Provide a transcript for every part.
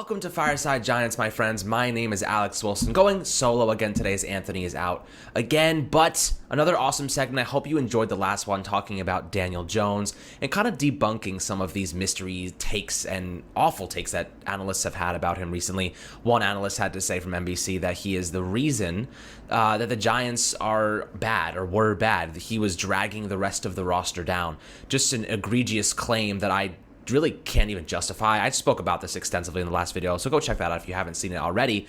Welcome to Fireside Giants, my friends. My name is Alex Wilson. Going solo again today as Anthony is out again, but another awesome segment. I hope you enjoyed the last one talking about Daniel Jones and kind of debunking some of these mystery takes and awful takes that analysts have had about him recently. One analyst had to say from NBC that he is the reason that the Giants are bad or were bad. He was dragging the rest of the roster down. Just an egregious claim that I really can't even justify. I spoke about this extensively in the last video, so go check that out if you haven't seen it already.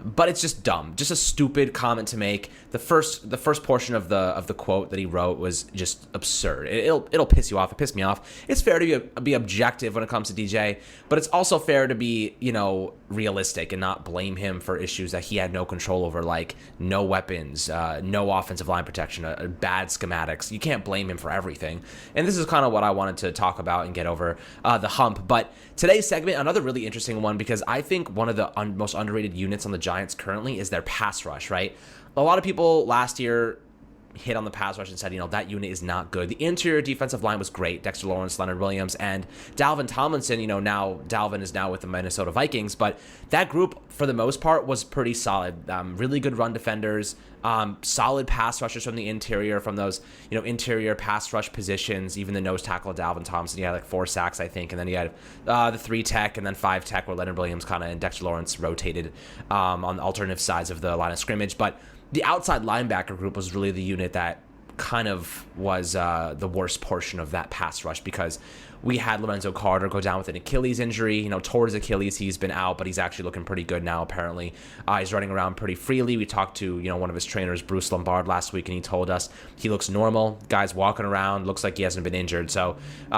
But it's just dumb, just a stupid comment to make. The first portion of the quote that he wrote was just absurd. It'll piss you off. It pissed me off. It's fair to be objective when it comes to DJ, but it's also fair to be realistic and not blame him for issues that he had no control over, like no weapons, no offensive line protection, bad schematics. You can't blame him for everything. And this is kind of what I wanted to talk about and get over the hump. But today's segment, another really interesting one, because I think one of the most underrated units on the Giants currently is their pass rush, right? A lot of people last year hit on the pass rush and said, that unit is not good. The interior defensive line was great. Dexter Lawrence, Leonard Williams, and Dalvin Tomlinson, now Dalvin is now with the Minnesota Vikings, but that group, for the most part, was pretty solid. Really good run defenders, solid pass rushers from the interior, from those, interior pass rush positions. Even the nose tackle of Dalvin Tomlinson, he had like 4 sacks, I think, and then he had the 3 tech and then 5 tech where Leonard Williams and Dexter Lawrence rotated on the alternative sides of the line of scrimmage. But the outside linebacker group was really the unit that kind of was the worst portion of that pass rush, because we had Lorenzo Carter go down with an Achilles injury. Toward his Achilles, he's been out, but he's actually looking pretty good now, apparently. He's running around pretty freely. We talked to, one of his trainers, Bruce Lombard, last week, and he told us he looks normal. Guy's walking around, looks like he hasn't been injured. So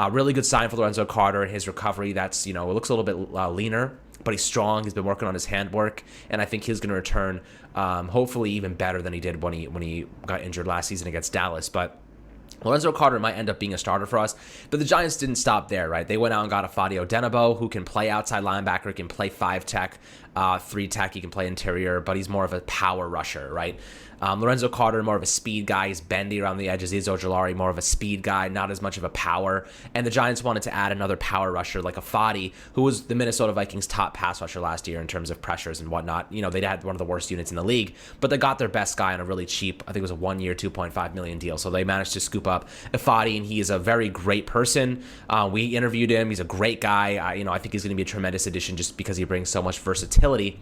really good sign for Lorenzo Carter and his recovery. That's, it looks a little bit leaner, but he's strong. He's been working on his handwork, and I think he's going to return hopefully even better than he did when he got injured last season against Dallas. But Lorenzo Carter might end up being a starter for us, but the Giants didn't stop there, right? They went out and got Fadio Denabo, who can play outside linebacker, can play 5 tech, 3 tech, he can play interior, but he's more of a power rusher, right? Lorenzo Carter, more of a speed guy. He's bendy around the edges. Azeez Ojulari, more of a speed guy, not as much of a power. And the Giants wanted to add another power rusher like a Fadi, who was the Minnesota Vikings' top pass rusher last year in terms of pressures and whatnot. They had one of the worst units in the league, but they got their best guy on a really cheap, I think it was a 1-year, $2.5 million deal. So they managed to scoop up Fadi, and he is a very great person. We interviewed him. He's a great guy. I think he's going to be a tremendous addition just because he brings so much versatility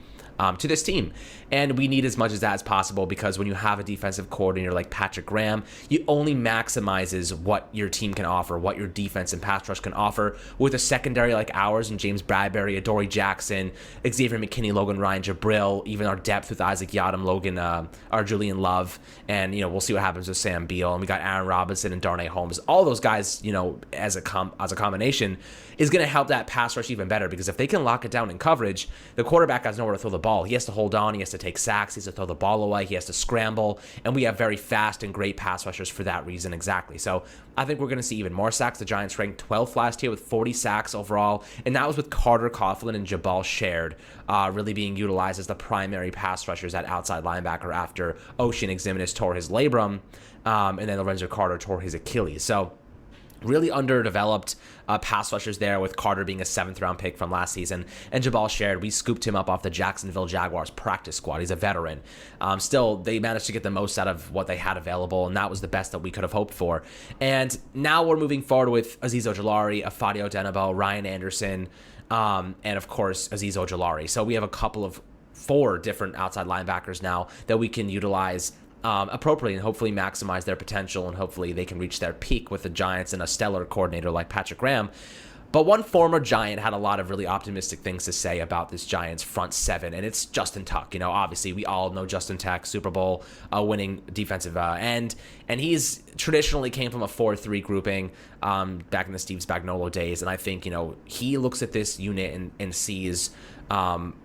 to this team. And we need as much as that as possible, because when you have a defensive coordinator like Patrick Graham, he only maximizes what your team can offer, what your defense and pass rush can offer. With a secondary like ours and James Bradbury, Adoree Jackson, Xavier McKinney, Logan Ryan, Jabril, even our depth with Isaac Yiadom, our Julian Love, and we'll see what happens with Sam Beal, and we got Aaron Robinson and Darnay Holmes. All those guys, as a combination, is going to help that pass rush even better, because if they can lock it down in coverage, the quarterback has nowhere to throw the ball. He has to hold on, he has to take sacks, he has to throw the ball away, he has to scramble, and we have very fast and great pass rushers for that reason exactly. So I think we're going to see even more sacks. The Giants ranked 12th last year with 40 sacks overall, and that was with Carter Coughlin and Jabal Shared really being utilized as the primary pass rushers at outside linebacker after Ocean Eximinus tore his labrum, and then Lorenzo Carter tore his Achilles. So really underdeveloped pass rushers there, with Carter being a 7th-round pick from last season. And Jabal Shared, we scooped him up off the Jacksonville Jaguars practice squad. He's a veteran. Still, they managed to get the most out of what they had available, and that was the best that we could have hoped for. And now we're moving forward with Azeez Ojulari, Fadio Denabo, Ryan Anderson, and of course, Azeez Ojulari. So we have a couple of 4 different outside linebackers now that we can utilize appropriately and hopefully maximize their potential, and hopefully they can reach their peak with the Giants and a stellar coordinator like Patrick Graham. But one former Giant had a lot of really optimistic things to say about this Giants front 7, and it's Justin Tuck. Obviously we all know Justin Tuck, Super Bowl winning defensive end, and he's traditionally came from a 4-3 grouping back in the Steve Spagnuolo days, and I think he looks at this unit and sees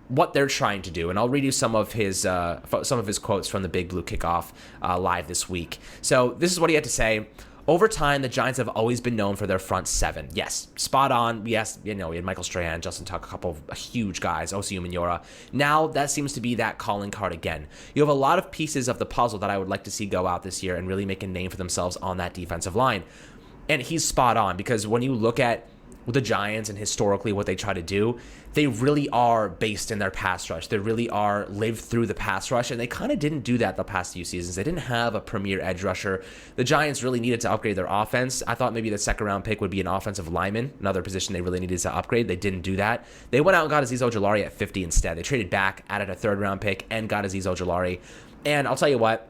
what they're trying to do. And I'll read you some of his quotes from the Big Blue Kickoff live this week. So this is what he had to say. Over time, the Giants have always been known for their front 7. Yes, spot on. Yes, we had Michael Strahan, Justin Tuck, a couple of huge guys, Osi Umenyiora. Now that seems to be that calling card again. You have a lot of pieces of the puzzle that I would like to see go out this year and really make a name for themselves on that defensive line. And he's spot on, because when you look at with the Giants and historically what they try to do, they really are based in their pass rush. They really are lived through the pass rush, and they kind of didn't do that the past few seasons. They didn't have a premier edge rusher. The Giants really needed to upgrade their offense. I thought maybe the second round pick would be an offensive lineman, another position they really needed to upgrade. They didn't do that. They went out and got Azeez Ojulari at 50 instead. They traded back, added a third round pick, and got Azeez Ojulari. And I'll tell you what,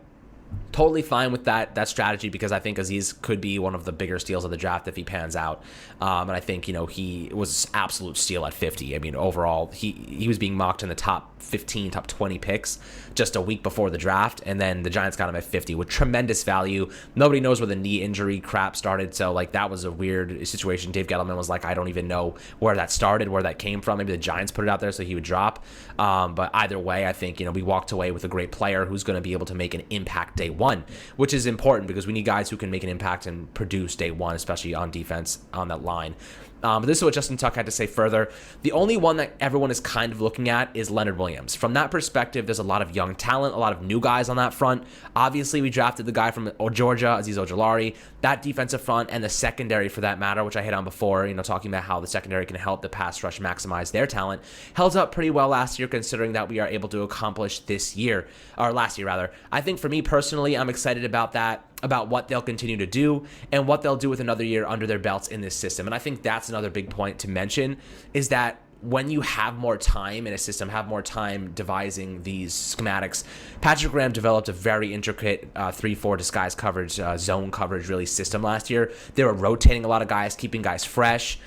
totally fine with that strategy, because I think Azeez could be one of the bigger steals of the draft if he pans out. And I think, he was absolute steal at 50. I mean, overall, he was being mocked in the top 15, top 20 picks just a week before the draft, and then the Giants got him at 50 with tremendous value. Nobody knows where the knee injury crap started, so that was a weird situation. Dave Gettleman was like, I don't even know where that started, where that came from. Maybe the Giants put it out there so he would drop. But either way, I think, we walked away with a great player who's going to be able to make an impact day one, which is important because we need guys who can make an impact and produce day one, especially on defense on that line. But this is what Justin Tuck had to say further. The only one that everyone is kind of looking at is Leonard Williams. From that perspective, there's a lot of young talent, a lot of new guys on that front. Obviously, we drafted the guy from Georgia, Azeez Ojulari. That defensive front and the secondary, for that matter, which I hit on before, talking about how the secondary can help the pass rush maximize their talent, held up pretty well last year, considering that we are able to accomplish last year. I think for me personally, I'm excited about that, about what they'll continue to do and what they'll do with another year under their belts in this system. And I think that's another big point to mention, is that when you have more time in a system, have more time devising these schematics, Patrick Graham developed a very intricate 3-4 disguise coverage, zone coverage really system last year. They were rotating a lot of guys, keeping guys fresh,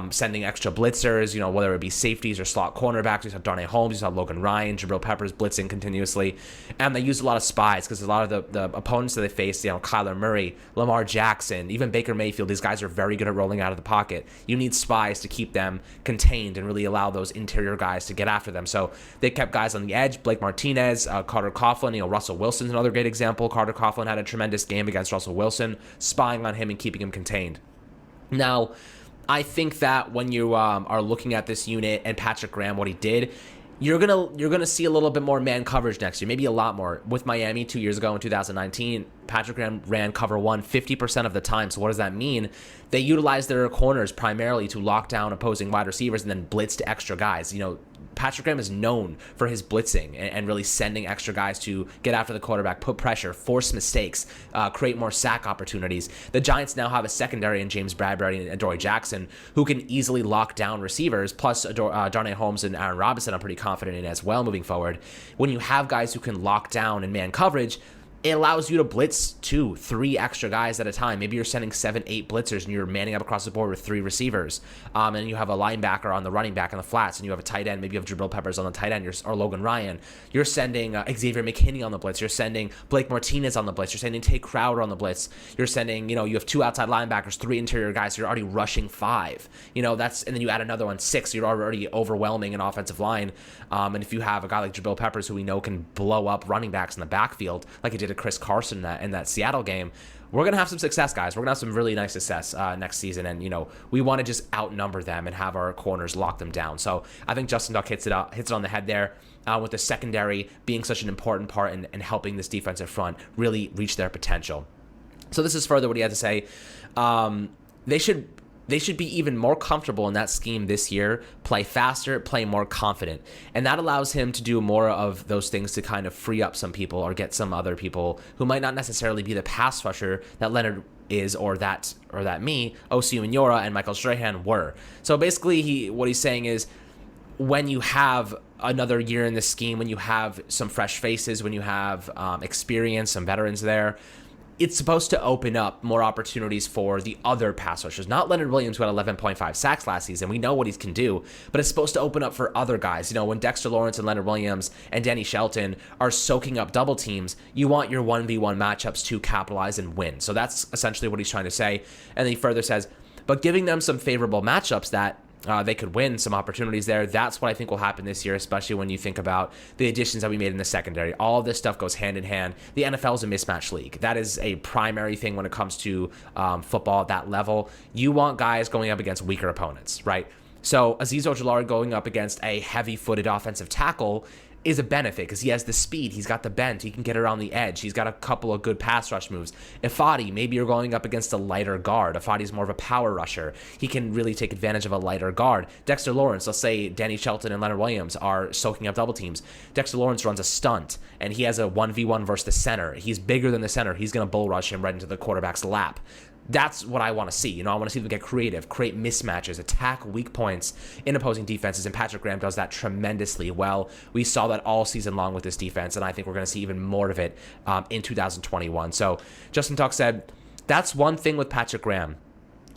sending extra blitzers, whether it be safeties or slot cornerbacks. You saw Darnay Holmes, you saw Logan Ryan, Jabril Peppers blitzing continuously. And they used a lot of spies because a lot of the opponents that they faced, Kyler Murray, Lamar Jackson, even Baker Mayfield, these guys are very good at rolling out of the pocket. You need spies to keep them contained and really allow those interior guys to get after them. So they kept guys on the edge, Blake Martinez, Carter Coughlin, Russell Wilson's another great example. Carter Coughlin had a tremendous game against Russell Wilson, spying on him and keeping him contained. Now, I think that when you are looking at this unit and Patrick Graham, what he did, you're gonna see a little bit more man coverage next year, maybe a lot more. With Miami 2 years ago in 2019, Patrick Graham ran cover one 50% of the time. So what does that mean? They utilized their corners primarily to lock down opposing wide receivers and then blitz to extra guys. Patrick Graham is known for his blitzing and really sending extra guys to get after the quarterback, put pressure, force mistakes, create more sack opportunities. The Giants now have a secondary in James Bradbury and Adoree Jackson who can easily lock down receivers, plus Darnay Holmes and Aaron Robinson I'm pretty confident in as well moving forward. When you have guys who can lock down in man coverage, it allows you to blitz 2-3 extra guys at a time. Maybe you're sending 7-8 blitzers and you're manning up across the board with 3 receivers. And you have a linebacker on the running back in the flats, and you have a tight end. Maybe you have Jabril Peppers on the tight end or Logan Ryan. You're sending Xavier McKinney on the blitz. You're sending Blake Martinez on the blitz. You're sending Tate Crowder on the blitz. You're sending, you have 2 outside linebackers, 3 interior guys. So you're already rushing 5. And then you add another one, 6. So you're already overwhelming an offensive line. And if you have a guy like Jabril Peppers, who we know can blow up running backs in the backfield, like he did to Chris Carson in that Seattle game, we're going to have some success, guys. We're going to have some really nice success next season. And, we want to just outnumber them and have our corners lock them down. So I think Justin Tuck hits it on the head there, with the secondary being such an important part in helping this defensive front really reach their potential. So this is further what he had to say. They should be even more comfortable in that scheme this year, play faster, play more confident. And that allows him to do more of those things to kind of free up some people or get some other people who might not necessarily be the pass rusher that Leonard is or that me, Osi Umenyiora, and Michael Strahan were. So basically what he's saying is, when you have another year in the scheme, when you have some fresh faces, when you have experience, some veterans there, it's supposed to open up more opportunities for the other pass rushers. Not Leonard Williams, who had 11.5 sacks last season. We know what he can do, but it's supposed to open up for other guys. When Dexter Lawrence and Leonard Williams and Danny Shelton are soaking up double teams, you want your 1v1 matchups to capitalize and win. So that's essentially what he's trying to say. And then he further says, but giving them some favorable matchups that they could win some opportunities there. That's what I think will happen this year, especially when you think about the additions that we made in the secondary. All of this stuff goes hand in hand. The NFL is a mismatch league. That is a primary thing when it comes to football at that level. You want guys going up against weaker opponents, right? So Azeez Ojulari going up against a heavy-footed offensive tackle is a benefit because he has the speed, he's got the bend, he can get around the edge, he's got a couple of good pass rush moves. Ifadi, maybe you're going up against a lighter guard. Ifadi's more of a power rusher. He can really take advantage of a lighter guard. Dexter Lawrence, let's say Danny Shelton and Leonard Williams are soaking up double teams. Dexter Lawrence runs a stunt, and he has a 1v1 versus the center. He's bigger than the center. He's going to bull rush him right into the quarterback's lap. That's what I want to see. I want to see them get creative, create mismatches, attack weak points in opposing defenses, and Patrick Graham does that tremendously well. We saw that all season long with this defense, and I think we're going to see even more of it in 2021. So Justin Tuck said, that's one thing with Patrick Graham.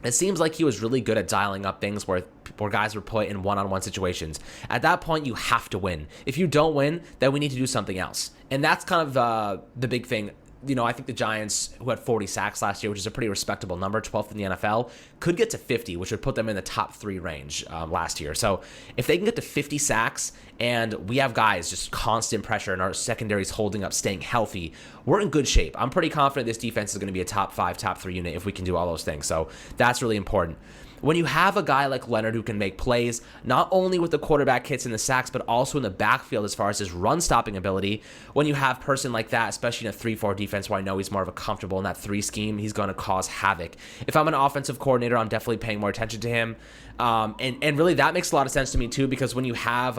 It seems like he was really good at dialing up things where guys were put in one-on-one situations. At that point, you have to win. If you don't win, then we need to do something else. And that's kind of the big thing. I think the Giants, who had 40 sacks last year, which is a pretty respectable number, 12th in the NFL, could get to 50, which would put them in the top 3 range last year. So if they can get to 50 sacks and we have guys just constant pressure and our secondary's holding up, staying healthy, we're in good shape. I'm pretty confident this defense is going to be a top 5, top 3 unit if we can do all those things. So that's really important. When you have a guy like Leonard who can make plays, not only with the quarterback hits and the sacks, but also in the backfield as far as his run-stopping ability, when you have a person like that, especially in a 3-4 defense where I know he's more of a comfortable in that 3 scheme, he's going to cause havoc. If I'm an offensive coordinator, I'm definitely paying more attention to him. And really that makes a lot of sense to me too, because when you have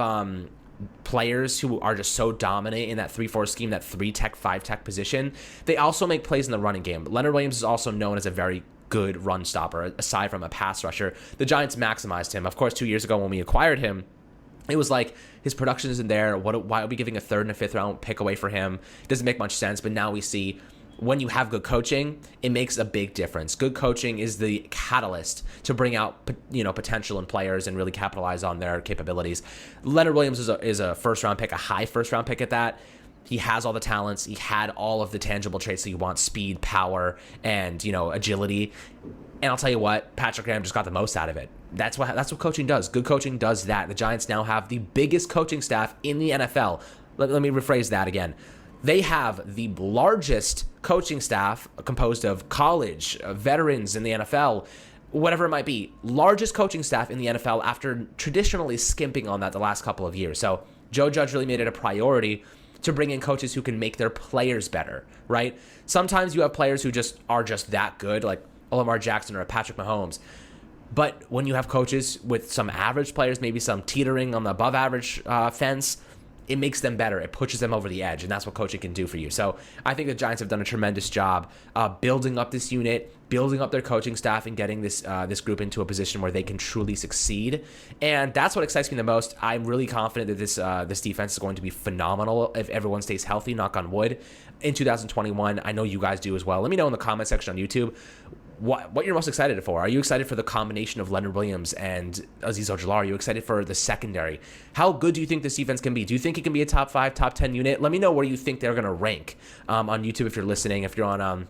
players who are just so dominant in that 3-4 scheme, that 3-tech, 5-tech position, they also make plays in the running game. Leonard Williams is also known as a very good run stopper, aside from a pass rusher. The Giants maximized him. Of course, 2 years ago when we acquired him, it was like his production isn't there. Why are we giving a 3rd and a 5th round pick away for him? It doesn't make much sense. But now we see when you have good coaching, it makes a big difference. Good coaching is the catalyst to bring out potential in players and really capitalize on their capabilities. Leonard Williams is a 1st round pick, a high 1st round pick at that. He has all the talents. He had all of the tangible traits that you want: speed, power, and agility. And I'll tell you what, Patrick Graham just got the most out of it. That's what coaching does. Good coaching does that. The Giants now have the biggest coaching staff in the NFL. Let me rephrase that again. They have the largest coaching staff composed of college veterans in the NFL, whatever it might be. Largest coaching staff in the NFL after traditionally skimping on that the last couple of years. So Joe Judge really made it a priority to bring in coaches who can make their players better, right? Sometimes you have players who are just that good, like Lamar Jackson or Patrick Mahomes. But when you have coaches with some average players, maybe some teetering on the above average fence, it makes them better. It pushes them over the edge, and that's what coaching can do for you. So I think the Giants have done a tremendous job building up this unit, building up their coaching staff, and getting this group into a position where they can truly succeed. And that's what excites me the most. I'm really confident that this defense is going to be phenomenal if everyone stays healthy, knock on wood, in 2021. I know you guys do as well. Let me know in the comment section on YouTube what you're most excited for. Are you excited for the combination of Leonard Williams and Azeez Ojulari? Are you excited for the secondary? How good do you think this defense can be? Do you think it can be a top 5, top 10 unit? Let me know where you think they're going to rank on YouTube if you're listening. If you're on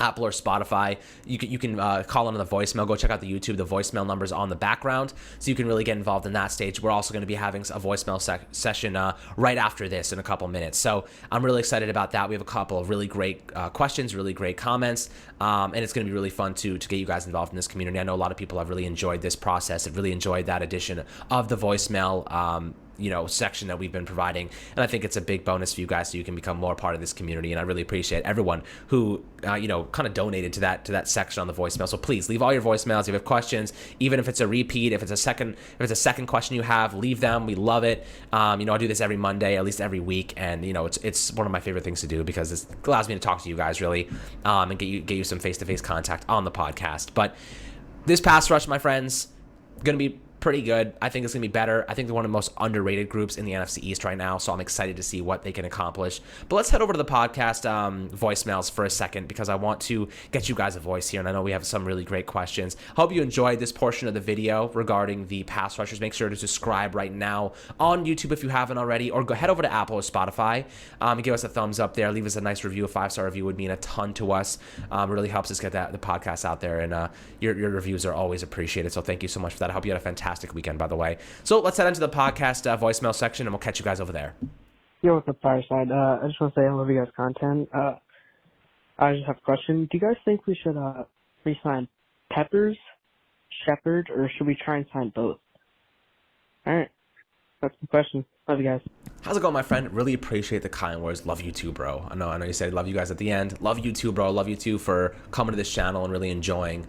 Apple or Spotify, you can call into the voicemail. Go check out the YouTube. The voicemail number's on the background, so you can really get involved in that stage. We're also going to be having a voicemail session right after this in a couple minutes. So I'm really excited about that. We have a couple of really great questions, really great comments, and it's going to be really fun to get you guys involved in this community. I know a lot of people have really enjoyed this process, have really enjoyed that edition of the voicemail section that we've been providing. And I think it's a big bonus for you guys so you can become more part of this community. And I really appreciate everyone who, kind of donated to that section on the voicemail. So please leave all your voicemails. If you have questions, even if it's a repeat, if it's a second question you have, leave them. We love it. I do this every Monday, at least every week. And, it's one of my favorite things to do because it allows me to talk to you guys really, and get you some face-to-face contact on the podcast. But this pass rush, my friends, going to be pretty good. I think it's going to be better. I think they're one of the most underrated groups in the NFC East right now, so I'm excited to see what they can accomplish. But let's head over to the podcast voicemails for a second because I want to get you guys a voice here, and I know we have some really great questions. Hope you enjoyed this portion of the video regarding the pass rushers. Make sure to subscribe right now on YouTube if you haven't already, or go head over to Apple or Spotify and give us a thumbs up there. Leave us a nice review. A 5-star review would mean a ton to us. It really helps us get the podcast out there, and your reviews are always appreciated, so thank you so much for that. I hope you had a fantastic weekend, by the way. So let's head into the podcast voicemail section, and we'll catch you guys over there. Yo, what's up, Fireside? I just want to say I love you guys' content. I just have a question. Do you guys think we should re-sign Peppers, Shepard, or should we try and sign both? All right. That's the question. Love you guys. How's it going, my friend? Really appreciate the kind words. Love you too, bro. I know you said love you guys at the end. Love you too, bro. Love you too for coming to this channel and really enjoying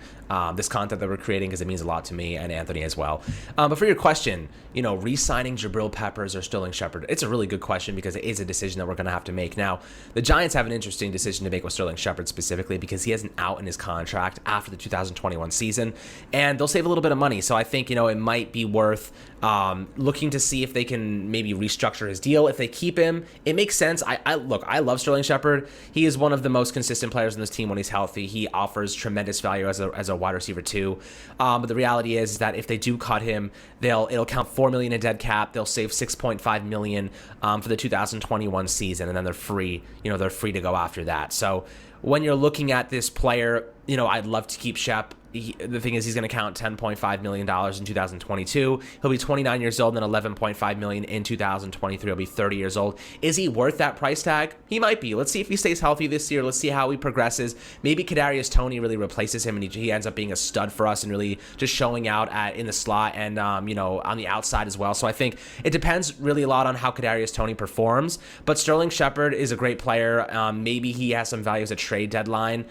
this content that we're creating because it means a lot to me and Anthony as well. But for your question, re-signing Jabril Peppers or Sterling Shepard, it's a really good question because it is a decision that we're going to have to make. Now, the Giants have an interesting decision to make with Sterling Shepard specifically because he has an out in his contract after the 2021 season, and they'll save a little bit of money. So I think, it might be worth looking to see if they can maybe restructure his deal. If they keep him, it makes sense. I love Sterling Shepard. He is one of the most consistent players on this team when he's healthy. He offers tremendous value as a wide receiver too. But the reality is that if they do cut him, it'll count $4 million in dead cap. They'll save $6.5 million for the 2021 season, and then they're free. They're free to go after that. So when you're looking at this player, I'd love to keep Shep. The thing is, he's going to count $10.5 million in 2022. He'll be 29 years old, and then $11.5 million in 2023. He'll be 30 years old. Is he worth that price tag? He might be. Let's see if he stays healthy this year. Let's see how he progresses. Maybe Kadarius Toney really replaces him, and he ends up being a stud for us and really just showing out in the slot and on the outside as well. So I think it depends really a lot on how Kadarius Toney performs. But Sterling Shepard is a great player. Maybe he has some value as a trade deadline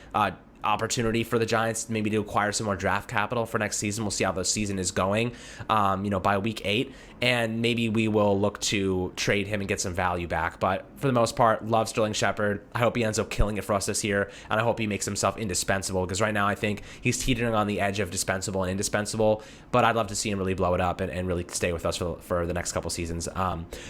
opportunity for the Giants, maybe to acquire some more draft capital for next season. We'll see how the season is going, by week 8, and maybe we will look to trade him and get some value back. But for the most part, love Sterling Shepard. I hope he ends up killing it for us this year, and I hope he makes himself indispensable, because right now I think he's teetering on the edge of dispensable and indispensable, but I'd love to see him really blow it up and really stay with us for the next couple seasons.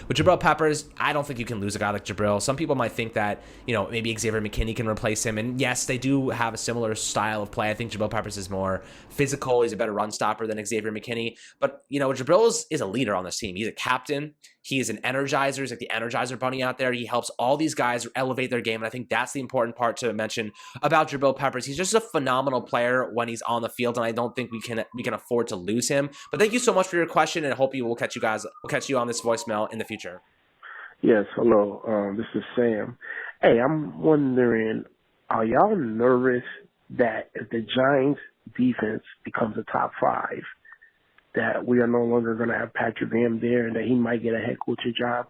With Jabril Peppers, I don't think you can lose a guy like Jabril. Some people might think that, maybe Xavier McKinney can replace him, and yes, they do have a similar style of play. I think Jabril Peppers is more physical. He's a better run stopper than Xavier McKinney. But, Jabril is a leader on this team. He's a captain. He is an energizer. He's like the Energizer Bunny out there. He helps all these guys elevate their game. And I think that's the important part to mention about Jabril Peppers. He's just a phenomenal player when he's on the field, and I don't think we can afford to lose him. But thank you so much for your question, and I hope we'll catch you on this voicemail in the future. Yes, hello. This is Sam. Hey, I'm wondering, are y'all nervous that if the Giants defense becomes a top 5, that we are no longer going to have Patrick Graham there and that he might get a head coaching job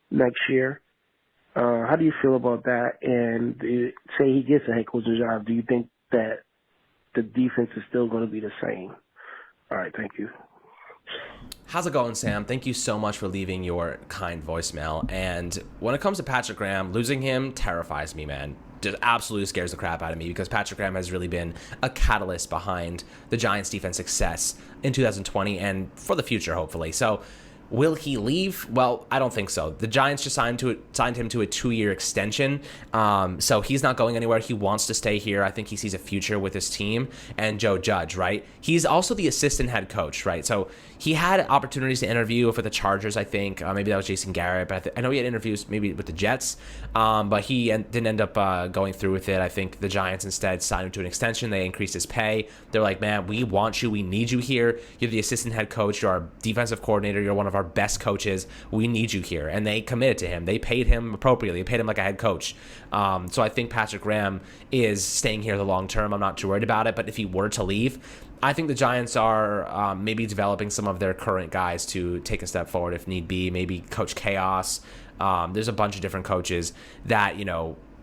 next year? How do you feel about that? And say he gets a head coaching job, do you think that the defense is still going to be the same? All right, thank you. How's it going, Sam? Thank you so much for leaving your kind voicemail. And when it comes to Patrick Graham, losing him terrifies me, man. Just absolutely scares the crap out of me, because Patrick Graham has really been a catalyst behind the Giants' defense success in 2020 and for the future, hopefully. So will he leave? Well, I don't think so. The Giants just signed him to a 2-year extension. So he's not going anywhere. He wants to stay here. I think he sees a future with his team and Joe Judge, right? He's also the assistant head coach, right? So he had opportunities to interview for the Chargers, I think. Maybe that was Jason Garrett, but I know he had interviews maybe with the Jets, but he didn't end up going through with it. I think the Giants instead signed him to an extension. They increased his pay. They're like, man, we want you. We need you here. You're the assistant head coach. You're our defensive coordinator. You're one of our best coaches. We need you here. And they committed to him. They paid him appropriately. They paid him like a head coach. So I think Patrick Graham is staying here the long term. I'm not too worried about it. But if he were to leave, I think the Giants are maybe developing some of their current guys to take a step forward if need be. Maybe Coach Chaos. There's a bunch of different coaches that,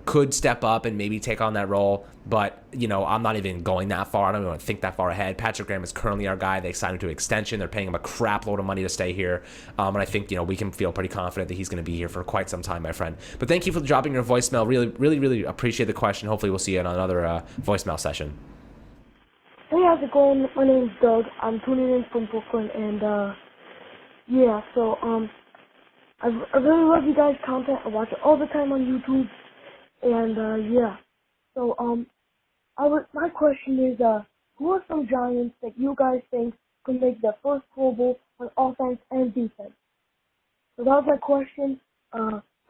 could step up and maybe take on that role. But, I'm not even going that far. I don't even want to think that far ahead. Patrick Graham is currently our guy. They signed him to an extension. They're paying him a crap load of money to stay here. And I think, we can feel pretty confident that he's going to be here for quite some time, my friend. But thank you for dropping your voicemail. Really, really, really appreciate the question. Hopefully we'll see you in another voicemail session. Hey, how's it going? My name is Doug. I'm tuning in from Brooklyn, and so I really love you guys' content. I watch it all the time on YouTube, and so my question is, who are some Giants that you guys think could make their first Pro Bowl on offense and defense? So that was my question.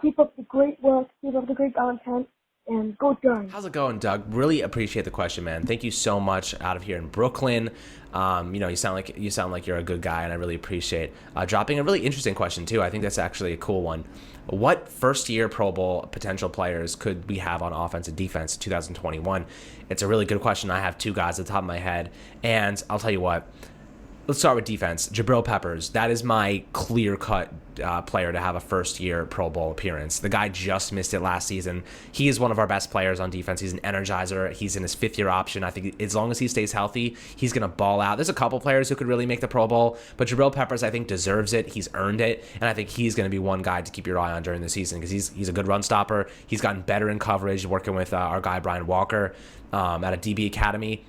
Keep up the great work. Keep up the great content. And go Giants. How's it going, Doug? Really appreciate the question, man. Thank you so much out of here in Brooklyn. You sound like you're a good guy, and I really appreciate dropping a really interesting question too. I think that's actually a cool one. What first-year Pro Bowl potential players could we have on offense and defense in 2021? It's a really good question. I have 2 guys at the top of my head, and I'll tell you what. let's start with defense. Jabril Peppers, that is my clear-cut player to have a first-year Pro Bowl appearance. The guy just missed it last season. He is one of our best players on defense. He's an energizer. He's in his fifth-year option. I think as long as he stays healthy, he's going to ball out. There's a couple players who could really make the Pro Bowl, but Jabril Peppers, I think, deserves it. He's earned it, and I think he's going to be one guy to keep your eye on during the season because he's a good run stopper. He's gotten better in coverage, working with our guy Brian Walker at a DB Academy.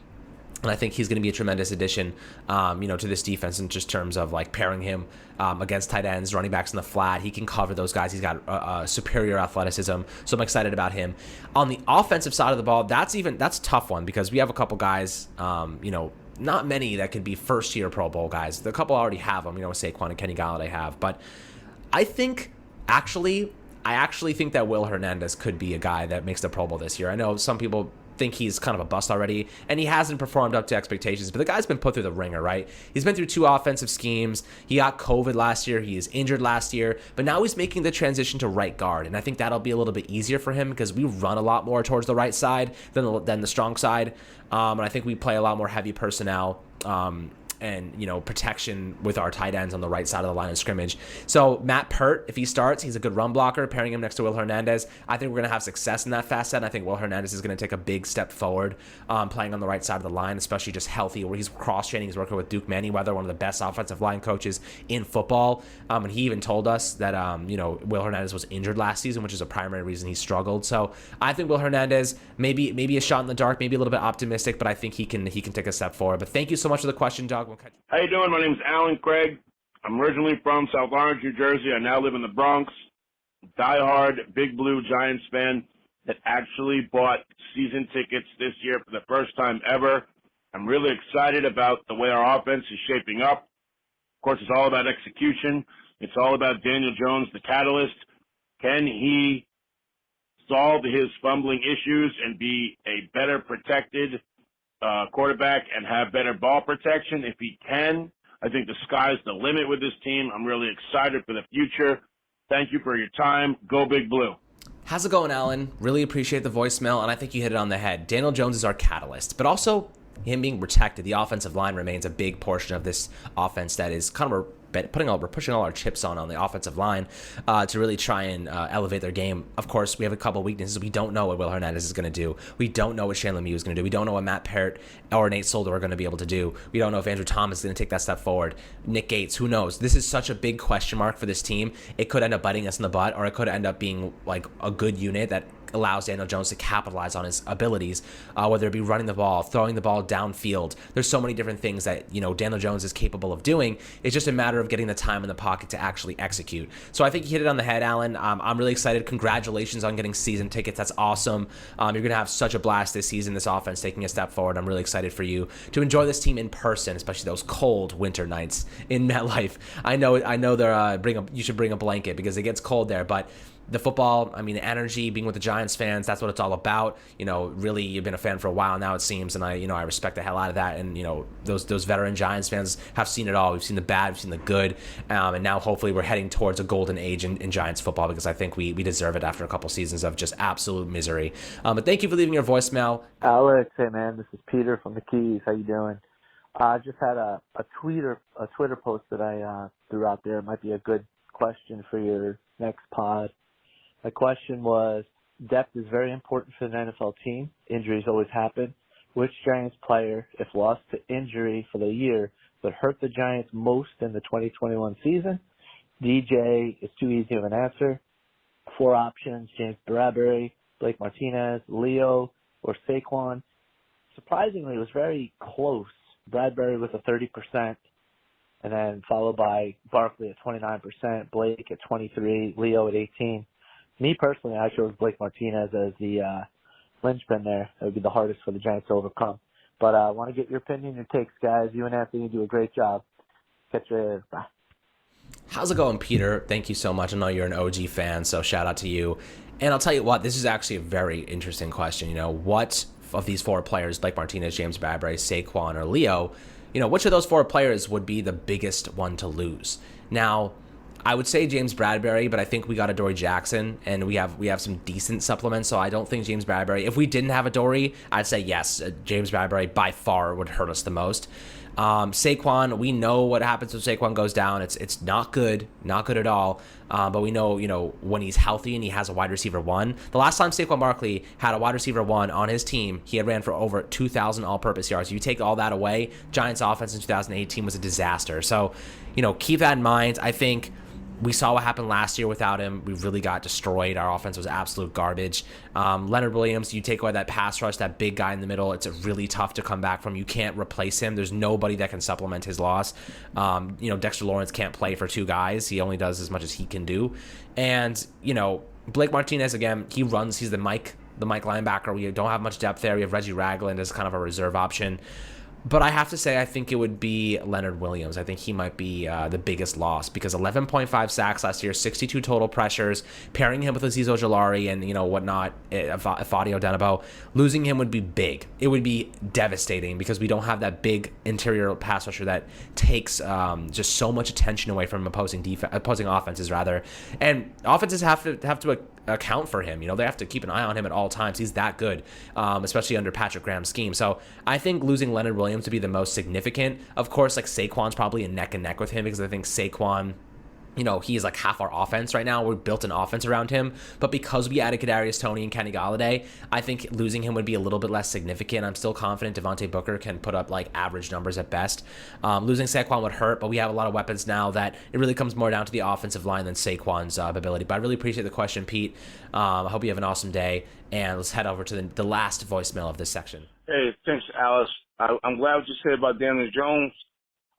And I think he's going to be a tremendous addition, to this defense in just terms of like pairing him against tight ends, running backs in the flat. He can cover those guys. He's got superior athleticism, so I'm excited about him. On the offensive side of the ball, that's a tough one because we have a couple guys, not many that could be first-year Pro Bowl guys. The couple already have them, Saquon and Kenny Galladay have. But I actually think that Will Hernandez could be a guy that makes the Pro Bowl this year. I know some people think he's kind of a bust already, and he hasn't performed up to expectations, but the guy's been put through the ringer, right? He's been through 2 offensive schemes. He got COVID last year. He is injured last year, but now he's making the transition to right guard, and I think that'll be a little bit easier for him because we run a lot more towards the right side than the strong side, and I think we play a lot more heavy personnel, and protection with our tight ends on the right side of the line of scrimmage. So Matt Pert, if he starts, he's a good run blocker. Pairing him next to Will Hernandez, I think we're going to have success in that facet. And I think Will Hernandez is going to take a big step forward playing on the right side of the line, especially just healthy, where he's cross-training. He's working with Duke Manyweather, one of the best offensive line coaches in football. And he even told us that, Will Hernandez was injured last season, which is a primary reason he struggled. So I think Will Hernandez, maybe a shot in the dark, maybe a little bit optimistic, but I think he can take a step forward. But thank you so much for the question, Doug. How you doing? My name is Alan Craig. I'm originally from South Orange, New Jersey. I now live in the Bronx. Diehard Big Blue Giants fan that actually bought season tickets this year for the first time ever. I'm really excited about the way our offense is shaping up. Of course, it's all about execution. It's all about Daniel Jones, the catalyst. Can he solve his fumbling issues and be a better protected quarterback and have better ball protection? If he can, I think the sky's the limit with this team. I'm really excited for the future. Thank you for your time. Go Big Blue. How's it going, Alan? Really appreciate the voicemail, and I think you hit it on the head. Daniel Jones is our catalyst, but also him being protected. The offensive line remains a big portion of this offense that is kind of we're pushing all our chips on the offensive line to really try and elevate their game. Of course, we have a couple weaknesses. We don't know what Will Hernandez is going to do. We don't know what Shane Lemieux is going to do. We don't know what Matt Parrott or Nate Solder are going to be able to do. We don't know if Andrew Thomas is going to take that step forward. Nick Gates, who knows? This is such a big question mark for this team. It could end up biting us in the butt, or it could end up being like a good unit that allows Daniel Jones to capitalize on his abilities, whether it be running the ball, throwing the ball downfield. There's so many different things that Daniel Jones is capable of doing. It's just a matter of getting the time in the pocket to actually execute. So I think you hit it on the head, Alan. I'm really excited. Congratulations on getting season tickets. That's awesome. You're going to have such a blast this season, this offense taking a step forward. I'm really excited for you to enjoy this team in person, especially those cold winter nights in MetLife. I know you should bring a blanket because it gets cold there, but the football, the energy, being with the Giants fans, that's what it's all about. Really, you've been a fan for a while now, it seems, and I respect the hell out of that. And those veteran Giants fans have seen it all. We've seen the bad, we've seen the good, and now hopefully we're heading towards a golden age in Giants football because I think we deserve it after a couple seasons of just absolute misery. But thank you for leaving your voicemail. Alex, hey man, this is Peter from the Keys. How you doing? I just had a Twitter post that I threw out there. It might be a good question for your next pod. My question was, depth is very important for an NFL team. Injuries always happen. Which Giants player, if lost to injury for the year, would hurt the Giants most in the 2021 season? DJ is too easy of an answer. 4 options: James Bradbury, Blake Martinez, Leo, or Saquon. Surprisingly, it was very close. Bradbury with a 30%, and then followed by Barkley at 29%, Blake at 23%, Leo at 18%. Me personally, I chose Blake Martinez as the linchpin there. It would be the hardest for the Giants to overcome. But I want to get your opinion, your takes, guys. You and Anthony do a great job. Catch you later. Bye. How's it going, Peter? Thank you so much. I know you're an OG fan, so shout out to you. And I'll tell you what, this is actually a very interesting question. What of these 4 players, Blake Martinez, James Bradbury, Saquon, or Leo, which of those 4 players would be the biggest one to lose? Now, I would say James Bradbury, but I think we got Adoree Jackson, and we have some decent supplements, so I don't think James Bradbury. If we didn't have Adoree, I'd say yes, James Bradbury by far would hurt us the most. Saquon, we know what happens when Saquon goes down. It's not good at all. But we know, when he's healthy and he has a wide receiver one. The last time Saquon Barkley had a wide receiver one on his team, he had ran for over 2,000 all-purpose yards. You take all that away, Giants offense in 2018 was a disaster. So, keep that in mind. I think we saw what happened last year without him. We really got destroyed. Our offense was absolute garbage. Leonard Williams, you take away that pass rush, that big guy in the middle, it's really tough to come back from. You can't replace him. There's nobody that can supplement his loss. Dexter Lawrence can't play for two guys. He only does as much as he can do. And, Blake Martinez, again, he's the Mike linebacker. We don't have much depth there. We have Reggie Ragland as kind of a reserve option. But I have to say, I think it would be Leonard Williams. I think he might be the biggest loss because 11.5 sacks last year, 62 total pressures, pairing him with Azeez Ojulari and, whatnot, Fadio Denabo, losing him would be big. It would be devastating because we don't have that big interior pass rusher that takes just so much attention away from opposing offenses, rather. And offenses have to account for him. They have to keep an eye on him at all times. He's that good, especially under Patrick Graham's scheme. So I think losing Leonard Williams to be the most significant. Of course, Saquon's probably a neck and neck with him because I think Saquon, he's like half our offense right now. We built an offense around him. But because we added Kadarius Toney and Kenny Golladay, I think losing him would be a little bit less significant. I'm still confident Devontae Booker can put up average numbers at best. Losing Saquon would hurt, but we have a lot of weapons now that it really comes more down to the offensive line than Saquon's ability. But I really appreciate the question, Pete. I hope you have an awesome day. And let's head over to the last voicemail of this section. Hey, thanks, Alice. I'm glad what you said about Daniel Jones.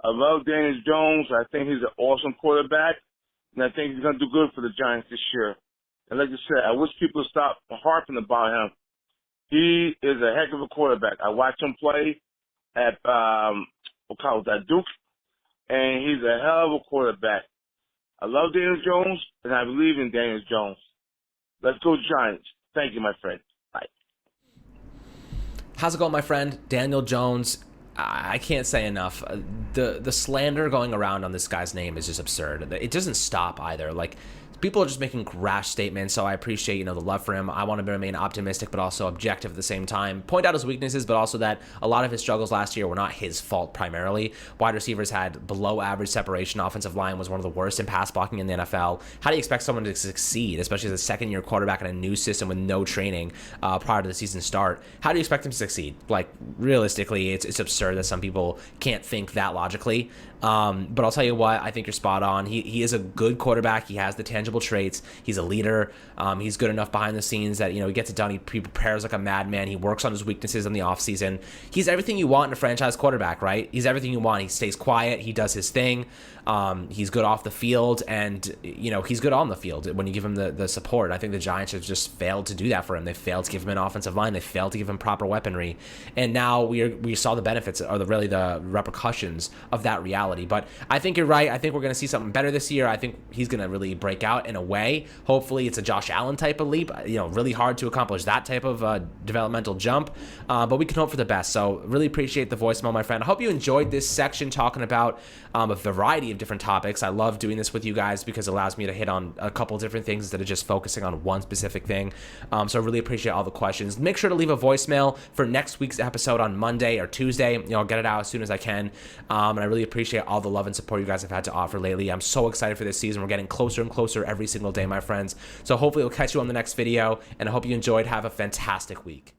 I love Daniel Jones. I think he's an awesome quarterback, and I think he's going to do good for the Giants this year. And like you said, I wish people stop harping about him. He is a heck of a quarterback. I watched him play at Duke, and he's a hell of a quarterback. I love Daniel Jones, and I believe in Daniel Jones. Let's go Giants. Thank you, my friend. Bye. How's it going, my friend? Daniel Jones. I can't say enough. The slander going around on this guy's name is just absurd. It doesn't stop either. People are just making rash statements, so I appreciate, the love for him. I want to remain optimistic, but also objective at the same time. Point out his weaknesses, but also that a lot of his struggles last year were not his fault primarily. Wide receivers had below average separation. Offensive line was one of the worst in pass blocking in the NFL. How do you expect someone to succeed, especially as a second-year quarterback in a new system with no training prior to the season start? How do you expect him to succeed? Realistically, it's absurd that some people can't think that logically. But I'll tell you what, I think you're spot on. He is a good quarterback. He has the tangible traits. He's a leader. He's good enough behind the scenes that, he gets it done. He prepares like a madman. He works on his weaknesses in the offseason. He's everything you want in a franchise quarterback, right? He's everything you want. He stays quiet. He does his thing. He's good off the field, and, he's good on the field when you give him the support. I think the Giants have just failed to do that for him. They failed to give him an offensive line. They failed to give him proper weaponry. And now we saw the benefits, or the repercussions of that reality. But I think you're right. I think we're going to see something better this year. I think he's going to really break out in a way. Hopefully it's a Josh Allen type of leap. Really hard to accomplish that type of developmental jump. But we can hope for the best. So really appreciate the voicemail, my friend. I hope you enjoyed this section talking about a variety of different topics. I love doing this with you guys because it allows me to hit on a couple different things instead of just focusing on one specific thing. So I really appreciate all the questions. Make sure to leave a voicemail for next week's episode on Monday or Tuesday. I'll get it out as soon as I can. And I really appreciate all the love and support you guys have had to offer lately. I'm so excited for this season. We're getting closer and closer every single day, my friends. So hopefully we'll catch you on the next video, and I hope you enjoyed. Have a fantastic week.